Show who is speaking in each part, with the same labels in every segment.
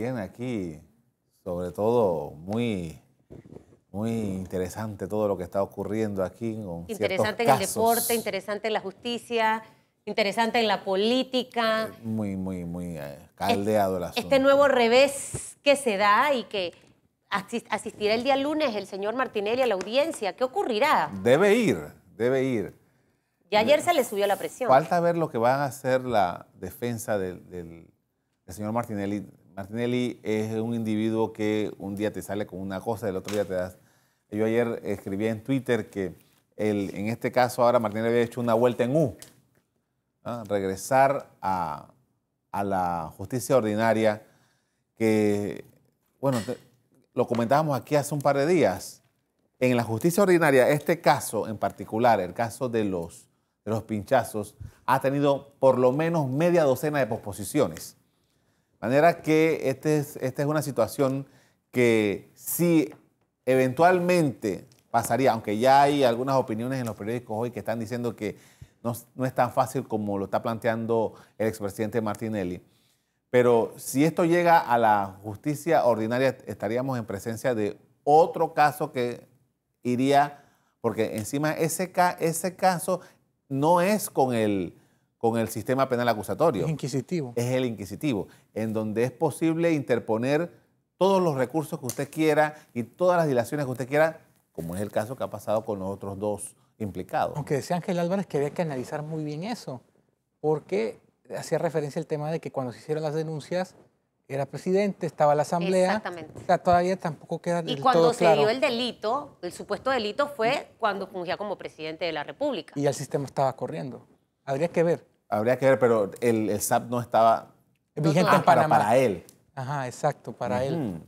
Speaker 1: Bien, aquí, sobre todo, muy interesante todo lo que está ocurriendo aquí con
Speaker 2: Interesante
Speaker 1: ciertos
Speaker 2: en el
Speaker 1: casos.
Speaker 2: deporte, interesante en la justicia, interesante en la política.
Speaker 1: Muy caldeado el asunto.
Speaker 2: Este nuevo revés que se da y que asistirá el día lunes el señor Martinelli a la audiencia. ¿Qué ocurrirá?
Speaker 1: Debe ir.
Speaker 2: Ya ayer se le subió la presión.
Speaker 1: Falta ver lo que va a hacer la defensa del señor Martinelli. Martinelli es un individuo que un día te sale con una cosa, el otro día te das. Yo ayer escribí en Twitter que en este caso ahora Martinelli había hecho una vuelta en U. Regresar a la justicia ordinaria, que, bueno, lo comentábamos aquí hace un par de días. En la justicia ordinaria, este caso en particular, el caso de los pinchazos, ha tenido por lo menos media docena de posposiciones. De manera que esta es una situación que si eventualmente pasaría, aunque ya hay algunas opiniones en los periódicos hoy que están diciendo que no es tan fácil como lo está planteando el expresidente Martinelli, pero si esto llega a la justicia ordinaria, estaríamos en presencia de otro caso que iría, porque encima ese caso no es con el sistema penal acusatorio.
Speaker 3: Es inquisitivo.
Speaker 1: Es el inquisitivo, en donde es posible interponer todos los recursos que usted quiera y todas las dilaciones que usted quiera, como es el caso que ha pasado con los otros dos implicados.
Speaker 3: Aunque decía Ángel Álvarez que había que analizar muy bien eso, porque hacía referencia al tema de que cuando se hicieron las denuncias era presidente, estaba la asamblea.
Speaker 2: Exactamente.
Speaker 3: O sea, todavía tampoco queda del
Speaker 2: Y cuando
Speaker 3: todo
Speaker 2: se
Speaker 3: claro.
Speaker 2: dio el delito, el supuesto delito fue cuando fungía como presidente de la República.
Speaker 3: Y el sistema estaba corriendo. Habría que ver.
Speaker 1: Habría que ver, pero el SAP no estaba
Speaker 3: Vigente en
Speaker 1: para
Speaker 3: Panamá.
Speaker 1: para él.
Speaker 3: Ajá, exacto, para él.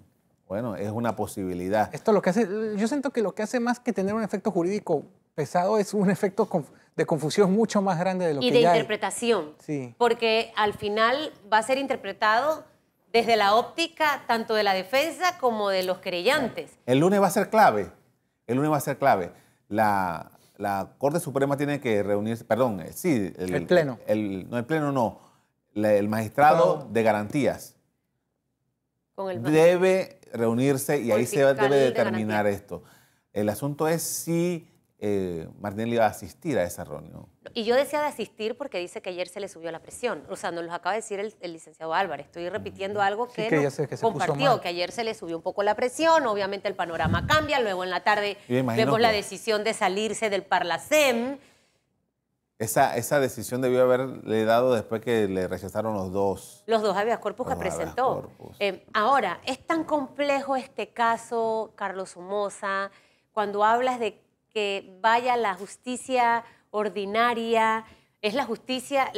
Speaker 1: Bueno, es una posibilidad.
Speaker 3: Esto lo que hace, yo siento que lo que hace más que tener un efecto jurídico pesado es un efecto de confusión mucho más grande de lo
Speaker 2: Y
Speaker 3: que
Speaker 2: de
Speaker 3: ya hay.
Speaker 2: interpretación.
Speaker 3: Sí.
Speaker 2: Porque al final va a ser interpretado desde la óptica tanto de la defensa como de los querellantes.
Speaker 1: El lunes va a ser clave. El lunes va a ser clave. La Corte Suprema tiene que reunirse, perdón, sí.
Speaker 3: El Pleno.
Speaker 1: No, el Pleno no. El magistrado de garantías
Speaker 2: Con el
Speaker 1: debe reunirse y
Speaker 2: Con
Speaker 1: ahí
Speaker 2: el
Speaker 1: se
Speaker 2: fiscal
Speaker 1: debe
Speaker 2: de
Speaker 1: determinar
Speaker 2: garantías.
Speaker 1: esto. El asunto es si Martinelli va a asistir a esa reunión.
Speaker 2: Y yo decía de asistir porque dice que ayer se le subió la presión. O sea, nos lo acaba de decir el licenciado Álvarez. Estoy repitiendo algo
Speaker 3: Sí,
Speaker 2: que,
Speaker 3: que
Speaker 2: nos
Speaker 3: ya sé que se puso
Speaker 2: compartió,
Speaker 3: mal.
Speaker 2: que ayer se le subió un poco la presión. Obviamente el panorama cambia. Luego en la tarde
Speaker 1: Yo imagino
Speaker 2: vemos la
Speaker 1: que
Speaker 2: decisión de salirse del Parlacén.
Speaker 1: esa decisión debió haberle dado después que le rechazaron los dos.
Speaker 2: Los dos habeas corpus que
Speaker 1: Los habeas
Speaker 2: presentó.
Speaker 1: corpus.
Speaker 2: Ahora, es tan complejo este caso, Carlos Somoza, cuando hablas de que vaya la justicia ordinaria, es la justicia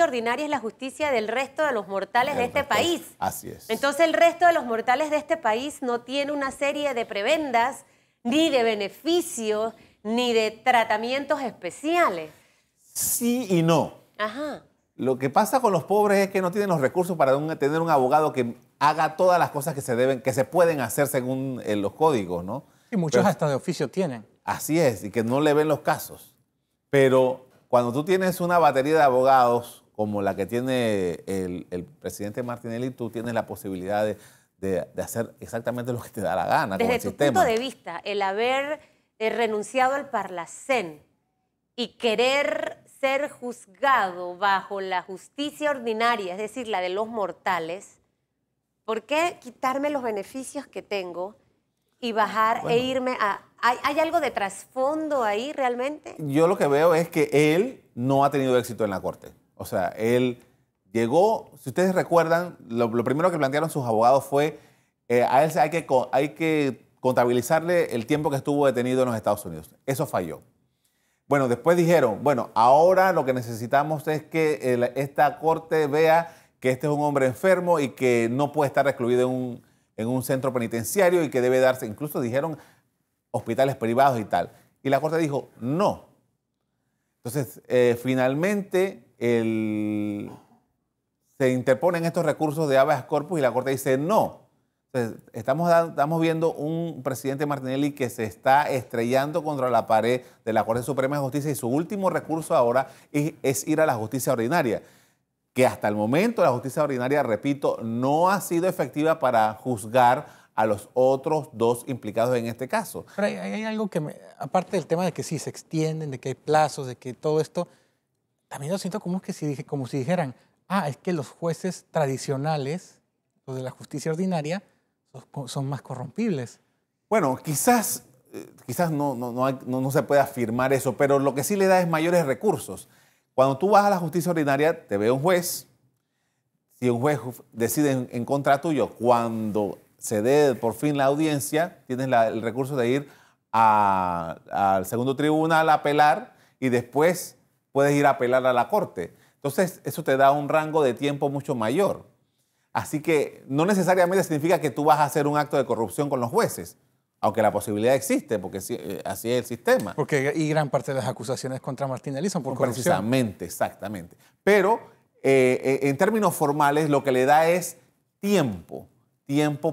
Speaker 2: ordinaria es la justicia del resto de los mortales de este país.
Speaker 1: Así es.
Speaker 2: Entonces el resto de los mortales de este país no tiene una serie de prebendas, ni de beneficios, ni de tratamientos especiales.
Speaker 1: Sí y no.
Speaker 2: Ajá.
Speaker 1: Lo que pasa con los pobres es que no tienen los recursos para tener un abogado que haga todas las cosas que se pueden hacer según los códigos, ¿no?
Speaker 3: Y muchos
Speaker 1: Pero
Speaker 3: hasta de oficio tienen.
Speaker 1: así es, y que no le ven los casos. Pero cuando tú tienes una batería de abogados como la que tiene el presidente Martinelli, tú tienes la posibilidad de hacer exactamente lo que te da la gana con
Speaker 2: Desde
Speaker 1: el
Speaker 2: tu
Speaker 1: sistema.
Speaker 2: punto de vista, el haber renunciado al Parlacén y querer ser juzgado bajo la justicia ordinaria, es decir, la de los mortales, ¿por qué quitarme los beneficios que tengo y bajar e irme a... ¿Hay algo de trasfondo ahí realmente?
Speaker 1: Yo lo que veo es que él no ha tenido éxito en la corte. O sea, él llegó, si ustedes recuerdan, lo primero que plantearon sus abogados fue a él hay que contabilizarle el tiempo que estuvo detenido en los Estados Unidos. Eso falló. Bueno, después dijeron, bueno, ahora lo que necesitamos es que esta corte vea que este es un hombre enfermo y que no puede estar recluido en un centro penitenciario y que debe darse, incluso dijeron, hospitales privados y tal. Y la corte dijo, no. Entonces, finalmente, se interponen estos recursos de habeas corpus y la corte dice no. Entonces, estamos viendo un presidente Martinelli que se está estrellando contra la pared de la Corte Suprema de Justicia y su último recurso ahora es ir a la justicia ordinaria. que hasta el momento la justicia ordinaria, repito, no ha sido efectiva para juzgar a los otros dos implicados en este caso.
Speaker 3: Pero hay algo que, aparte del tema de que sí se extienden, de que hay plazos, de que todo esto, también lo siento como si dijeran, es que los jueces tradicionales, los de la justicia ordinaria, son más corrompibles.
Speaker 1: Bueno, quizás no se puede afirmar eso, pero lo que sí le da es mayores recursos. Cuando tú vas a la justicia ordinaria, te ve un juez. Si un juez decide en contra tuyo, cuando se dé por fin la audiencia, tienes el recurso de ir al segundo tribunal a apelar y después puedes ir a apelar a la corte. Entonces, eso te da un rango de tiempo mucho mayor. Así que no necesariamente significa que tú vas a hacer un acto de corrupción con los jueces, aunque la posibilidad existe, porque así es el sistema.
Speaker 3: Y gran parte de las acusaciones contra Martinelli son por corrupción.
Speaker 1: Precisamente, exactamente. Pero en términos formales lo que le da es tiempo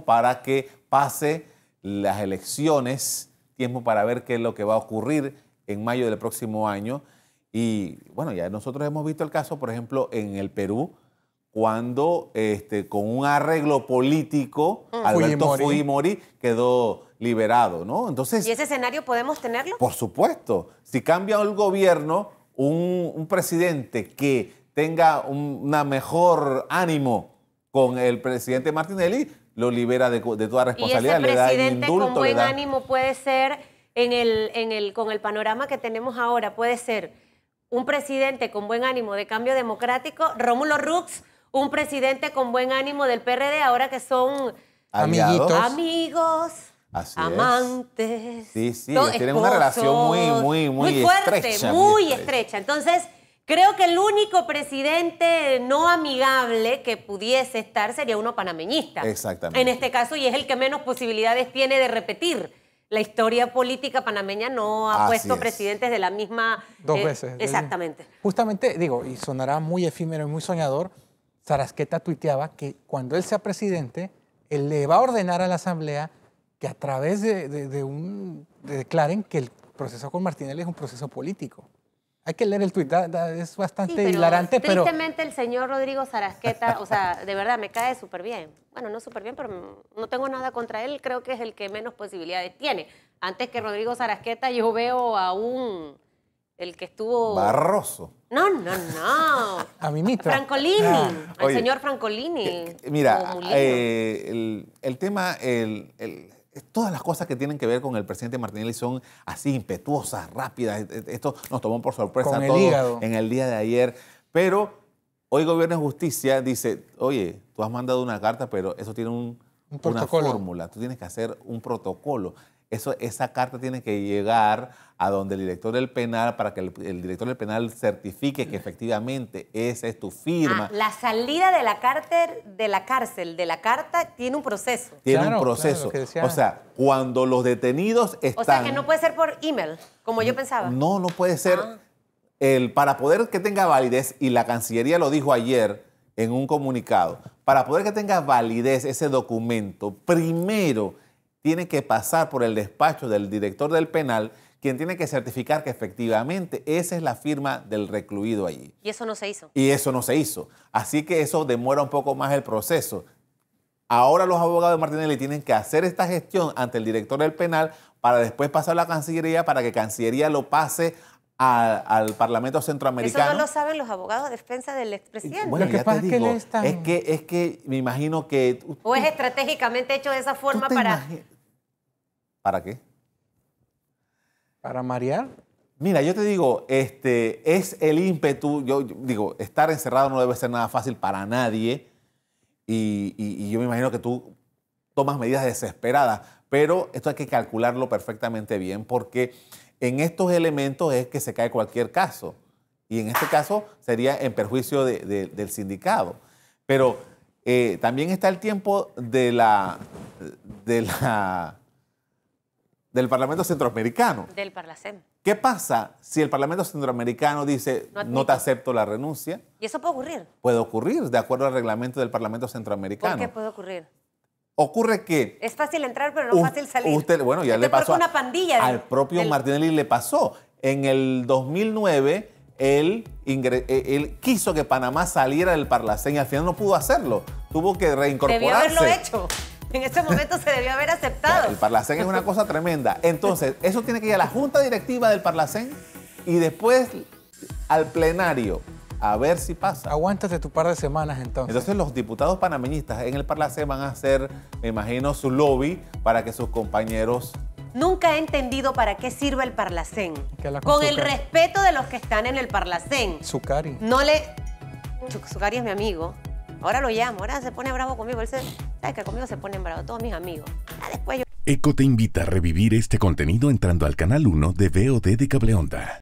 Speaker 1: para que pase las elecciones, tiempo para ver qué es lo que va a ocurrir en mayo del próximo año. Y bueno, ya nosotros hemos visto el caso, por ejemplo, en el Perú, cuando con un arreglo político, Alberto Fujimori quedó liberado, ¿no? Entonces,
Speaker 2: ¿y ese escenario podemos tenerlo?
Speaker 1: Por supuesto. Si cambia el gobierno, un presidente que tenga un mejor ánimo con el presidente Martinelli, lo libera de toda responsabilidad.
Speaker 2: Y ese presidente con buen ánimo puede ser, con el panorama que tenemos ahora, puede ser un presidente con buen ánimo de Cambio Democrático, Rómulo Rux, un presidente con buen ánimo del PRD, ahora que son amigos, amantes.
Speaker 1: Sí, tienen una relación muy
Speaker 2: fuerte,
Speaker 1: estrecha.
Speaker 2: Muy estrecha. Entonces, creo que el único presidente no amigable que pudiese estar sería uno panameñista.
Speaker 1: Exactamente.
Speaker 2: En este caso, y es el que menos posibilidades tiene de repetir. La historia política panameña no ha puesto presidentes de la misma...
Speaker 3: Dos veces.
Speaker 2: Exactamente.
Speaker 3: Justamente, y sonará muy efímero y muy soñador, Sarasqueta tuiteaba que cuando él sea presidente, él le va a ordenar a la Asamblea que a través declaren que el proceso con Martinelli es un proceso político. Hay que leer el tuit, es bastante hilarante, pero...
Speaker 2: Tristemente el señor Rodrigo Sarasqueta, o sea, de verdad, me cae súper bien. Bueno, no súper bien, pero no tengo nada contra él, creo que es el que menos posibilidades tiene. Antes que Rodrigo Sarasqueta, yo veo a el que estuvo...
Speaker 1: Barroso.
Speaker 2: No.
Speaker 3: A Mimitra.
Speaker 2: Francolini, al señor Francolini.
Speaker 1: Mira, el tema... Todas las cosas que tienen que ver con el presidente Martinelli son así impetuosas, rápidas. Esto nos tomó por sorpresa a todos en el día de ayer. Pero hoy Gobierno de Justicia dice, oye, tú has mandado una carta, pero eso tiene una fórmula. Tú tienes que hacer un protocolo. Esa carta tiene que llegar a donde el director del penal para que el director del penal certifique que efectivamente esa es tu firma.
Speaker 2: La salida de la cárcel, de la carta, tiene un proceso.
Speaker 1: Tiene un proceso. O sea, cuando los detenidos están...
Speaker 2: O sea, que no puede ser por email, como yo pensaba.
Speaker 1: No puede ser. Para poder que tenga validez, y la Cancillería lo dijo ayer en un comunicado, para poder que tenga validez ese documento, primero tiene que pasar por el despacho del director del penal, quien tiene que certificar que efectivamente esa es la firma del recluido allí.
Speaker 2: Y eso no se hizo.
Speaker 1: Y eso no se hizo. Así que eso demora un poco más el proceso. Ahora los abogados de Martinelli tienen que hacer esta gestión ante el director del penal para después pasar a la Cancillería para que Cancillería lo pase al Parlamento Centroamericano.
Speaker 2: Eso no lo saben los abogados de defensa del expresidente.
Speaker 1: Bueno, ya te digo, es que me imagino que...
Speaker 2: ¿O es estratégicamente hecho de esa forma para...?
Speaker 1: ¿Para qué?
Speaker 3: ¿Para marear?
Speaker 1: Mira, yo te digo, es el ímpetu. Yo digo, estar encerrado no debe ser nada fácil para nadie. Y yo me imagino que tú tomas medidas desesperadas. Pero esto hay que calcularlo perfectamente bien porque en estos elementos es que se cae cualquier caso. Y en este caso sería en perjuicio del sindicato. Pero también está el tiempo del Parlamento Centroamericano.
Speaker 2: Del Parlacén.
Speaker 1: ¿Qué pasa si el Parlamento Centroamericano dice no te acepto la renuncia?
Speaker 2: ¿Y eso puede ocurrir?
Speaker 1: Puede ocurrir, de acuerdo al reglamento del Parlamento Centroamericano.
Speaker 2: ¿Por qué puede ocurrir?
Speaker 1: Ocurre que...
Speaker 2: Es fácil entrar, pero no fácil salir.
Speaker 1: Bueno, ya le pasó
Speaker 2: una pandilla
Speaker 1: al propio Martinelli le pasó. En el 2009, él quiso que Panamá saliera del Parlacén y al final no pudo hacerlo. Tuvo que reincorporarse.
Speaker 2: Debió haberlo hecho. En ese momento se debió haber aceptado.
Speaker 1: El Parlacén es una cosa tremenda. Entonces, eso tiene que ir a la junta directiva del Parlacén y después al plenario a ver si pasa.
Speaker 3: Aguántate tu par de semanas entonces.
Speaker 1: Entonces los diputados panameñistas en el Parlacén van a hacer, me imagino, su lobby para que sus compañeros...
Speaker 2: Nunca he entendido para qué sirve el Parlacén.
Speaker 3: Que
Speaker 2: Con el respeto de los que están en el Parlacén.
Speaker 3: Zucari.
Speaker 2: No le... Zucari es mi amigo. Ahora lo llamo, ahora se pone bravo conmigo. Él sabe que conmigo se ponen bravos todos mis amigos. Después yo...
Speaker 4: ECO te invita a revivir este contenido entrando al canal 1 de VOD de Cableonda.